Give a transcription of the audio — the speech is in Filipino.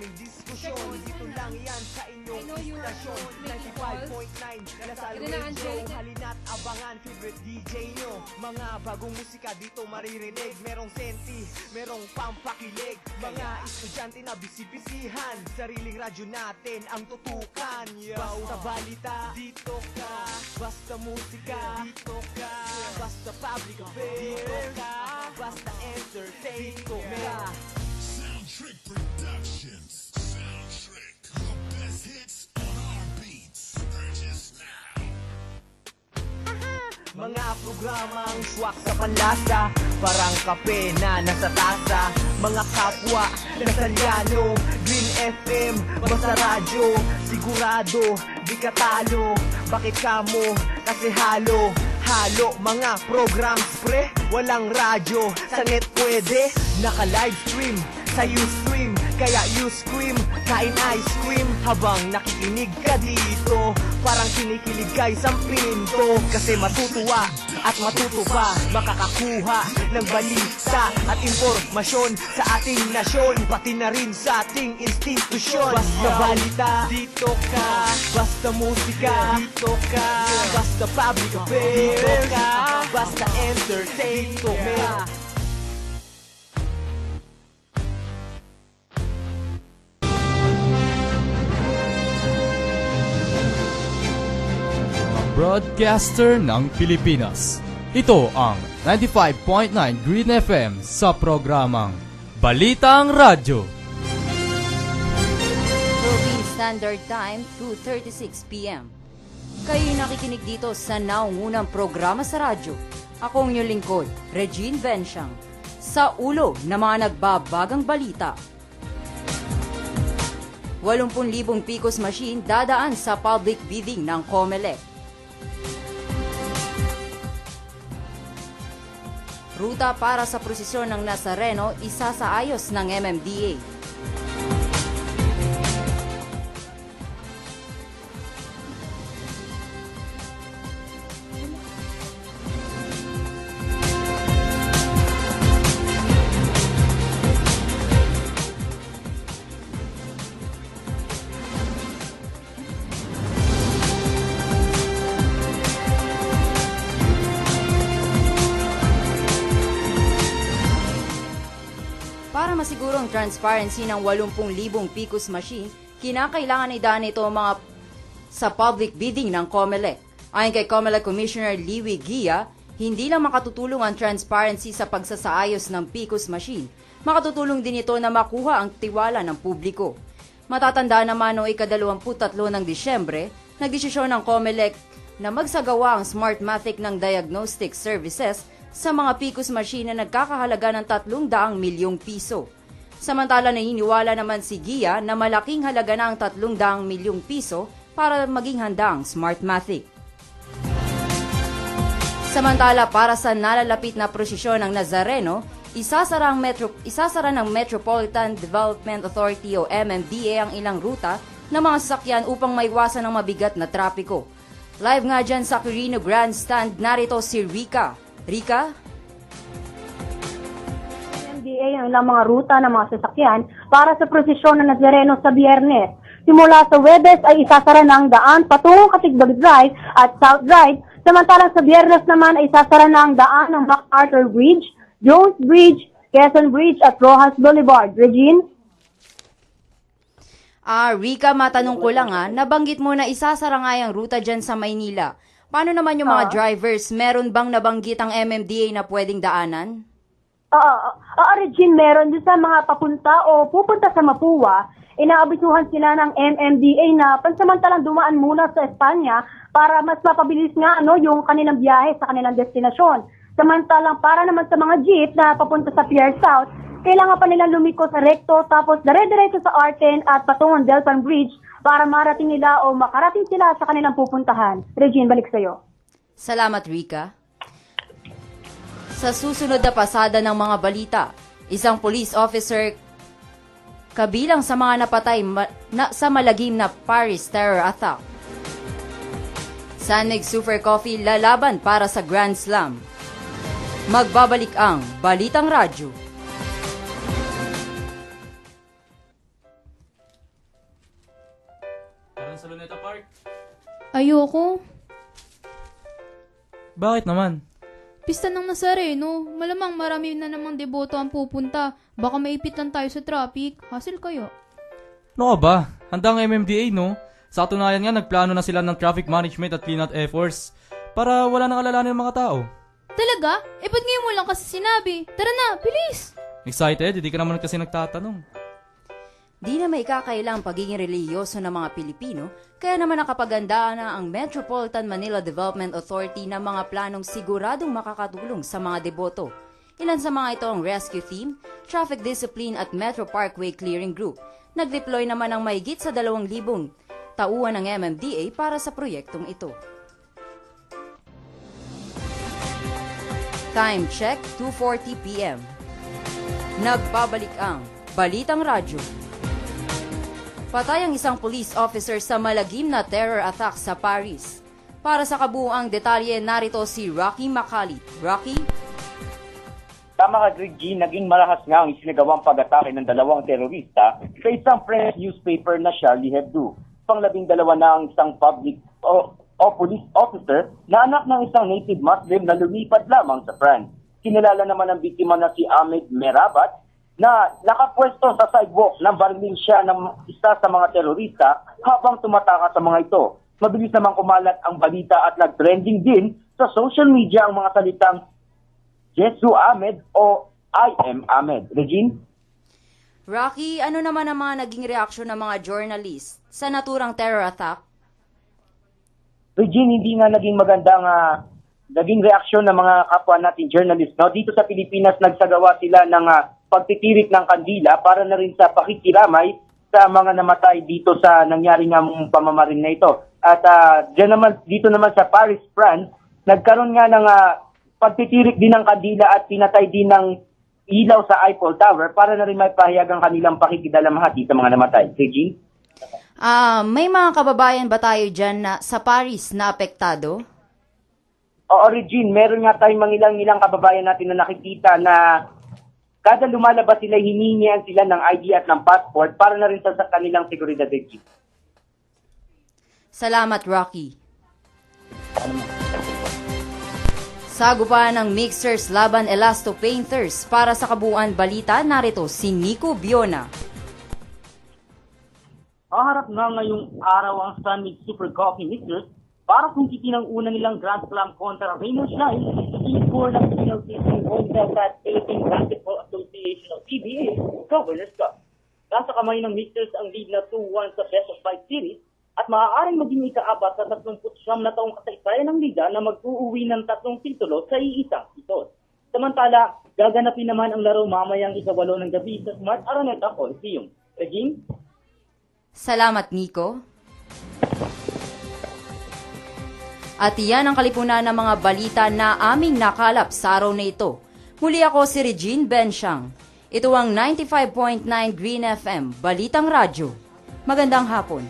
maraming diskusyon. Dito lang yan sa inyong istasyon 95.9 Lasal Radio. Halina't abangan favorite DJ nyo. Mga bagong musika dito maririnig. Merong senti, merong pampakilig. Mga estudyante na bisibisihan. Sariling radyo natin ang tutukan. Basta balita, dito ka. Basta musika, dito ka. Basta public affairs, dito ka. Basta entertain, dito ka. Soundtrick Productions. Soundtrick. The best hits on our beats. Purchase now. Mga programang swak sa panlasa, parang kape na nasa tasa. Mga kapwa na salyano, Green FM, basta radyo. Sigurado, di ka talo. Bakit kamo? Kasi halo mga programs pre. Walang radyo, sa net pwede. Naka-livestream, sa Ustream. Kaya Uscream, kain ice cream. Habang nakikinig ka dito, parang kinikilig ka isang pinto. Kasi matutuwa at matutuwa, makakakuha ng balita at impormasyon sa ating nasyon, pati na rin sa ating institusyon. Basta balita, dito ka. Basta musika, dito ka. Basta public affairs, dito ka. Basta entertain, dito ka. Broadcaster ng Pilipinas. Ito ang 95.9 Green FM sa programang Balitang Radyo. Philippine Standard Time, 2:36 p.m. Kayo'y nakikinig dito sa naungunang programa sa radyo. Ako ang inyong lingkod, Regine Bensiang. Sa ulo ng mga nagbabagang balita. 80,000 PCOS machine dadaan sa public bidding ng COMELEC. Ruta para sa prosesyon ng Nazareno, isa sa ayos ng MMDA. Para masigurong transparency ng 80,000 PCOS machine, kinakailangan idaan ito mga sa public bidding ng COMELEC. Ayon kay COMELEC Commissioner Liwi Gia, hindi lang makatutulong ang transparency sa pagsasaayos ng PCOS machine, makatutulong din ito na makuha ang tiwala ng publiko. Matatandaan naman noong ika-23 ng Disyembre, nagdesisyon ng COMELEC na magsagawa ang Smartmatic ng diagnostic services sa mga PCOS machine na nagkakahalaga ng 300 milyong piso. Samantala naniniwala naman si Gia na malaking halaga na ang 300 milyong piso para maging handa ang Smartmatic. Samantala para sa nalalapit na prosesyon ng Nazareno, isasara ng Metropolitan Development Authority o MMDA ang ilang ruta ng mga sasakyan upang maiwasan ang mabigat na trapiko. Live nga dyan sa Quirino Grandstand, narito si Rika. Rika? MMDA ang ilang mga ruta ng mga sasakyan para sa prosesyon ng Nazareno sa Biyernes. Simula sa Webes ay isasara ng daan patungong Katigdag Drive at South Drive, samantalang sa Biyernes naman ay isasara ng daan ng MacArthur Bridge, Jones Bridge, Quezon Bridge at Rojas Boulevard. Regine? Rika, matanong ko lang nabanggit mo na isasara nga yung ruta dyan sa Maynila. Paano naman yung mga drivers? Meron bang nabanggit ang MMDA na pwedeng daanan? Regine, meron din sa mga papunta o pupunta sa Mapua, inaabisuhan sila ng MMDA na pansamantalang dumaan muna sa Espanya para mas mapabilis nga yung kanilang biyahe sa kanilang destinasyon. Samantalang para naman sa mga jeep na papunta sa Pier South, kailangan pa nilang lumiko sa Recto tapos dire-diretso sa Arten at patungong Delpan Bridge para marating nila o makarating sila sa kanilang pupuntahan. Regine, balik sa'yo. Salamat, Rika. Sa susunod na pasada ng mga balita, isang police officer kabilang sa mga napatay sa malagim na Paris terror attack. San Mig Super Coffee lalaban para sa Grand Slam. Magbabalik ang Balitang Radyo. naman sa Luneta Park? Ayoko. Bakit naman? Pista ng Nazareno. Malamang marami na namang deboto ang pupunta. Baka maipit lang tayo sa traffic. Hassle kayo. Ano ka ba? Handa ang MMDA, no? Sa katunayan nga, nagplano na sila ng traffic management at clean-out efforts para wala nang alalahanin ng mga tao. Talaga? Ba't ngayon mo lang kasi sinabi? Tara na, bilis! Excited? Hindi ka naman kasi nagtatanong. Di na may kakailang pagiging reliyoso ng mga Pilipino, kaya naman nakapagandaan na ang Metropolitan Manila Development Authority ng mga planong siguradong makakatulong sa mga deboto. Ilan sa mga ito ang Rescue Team, Traffic Discipline at Metro Parkway Clearing Group. Nag-deploy naman ang mahigit sa 2,000 tauhan ng MMDA para sa proyektong ito. Time check, 2:40 p.m. Nagbabalik ang Balitang Radyo. Patay ang isang police officer sa malagim na terror attack sa Paris. Para sa kabuuang detalye, narito si Rocky Macalit. Rocky? Tama ka, Greg G, naging marahas nga ang isinagawang pag-atake ng 2 terorista sa isang French newspaper na Charlie Hebdo. Pang-12 na ang isang public o police officer na anak ng isang native Muslim na lumipat lamang sa France. Kinilala naman ang biktima na si Ahmed Merabat na nakapwesto sa sidewalk ng barilin siya ng isa sa mga terorista habang tumataka sa mga ito. Mabilis naman kumalat ang balita at nag-trending din sa social media ang mga salitang Jesu Ahmed o I am Ahmed. Regine? Rocky, ano naman ang mga naging reaksyon ng mga journalist sa naturang terror attack? Regine, hindi nga naging magandang naging reaksyon ng mga kapwa natin journalist. No? Dito sa Pilipinas, nagsagawa sila ng pagtitirik ng kandila para na rin sa pakikiramay sa mga namatay dito sa nangyari nga pamamaril na ito. At dito naman sa Paris, France, nagkaroon nga ng pagtitirik din ng kandila at pinatay din ng ilaw sa Eiffel Tower para na rin may pahayag ang kanilang pakikidalamhati sa mga namatay. Regine? May mga kababayan ba tayo dyan na sa Paris na apektado? Oo, Regine, meron nga tayong mga ilang kababayan natin na nakikita na kada lumalabas sila, hiningian sila ng ID at ng passport para na rin sa kanilang seguridad. Regine. Salamat, Rocky. Sagupan ng Mixers laban Elasto Painters. Para sa kabuuan balita, narito si Nico Biona. Haharap na ngayong araw ang Sunmid Super Coffee Mixers para kung ng una nilang Grand Slam kontra Raymond Schneider, score ng PLCC World Cup 18 Basketball Association of PBA Governors Cup. Nasa kamay ng Mixers ang lead na 2-1 sa Best of 5 series at maaaring maging ika-apat sa 39 na taong kasaysayan ng liga na mag-uuwi ng 3 titulo sa iisang season. Samantala, gaganapin naman ang laro mamayang 8 ng gabi sa Smart Araneta Coliseum. Regine? Salamat, Nico. At iyan ang kalipunan ng mga balita na aming nakalap sa araw na ito. Muli ako si Regine Bensiang. Ito ang 95.9 Green FM, Balitang Radyo. Magandang hapon.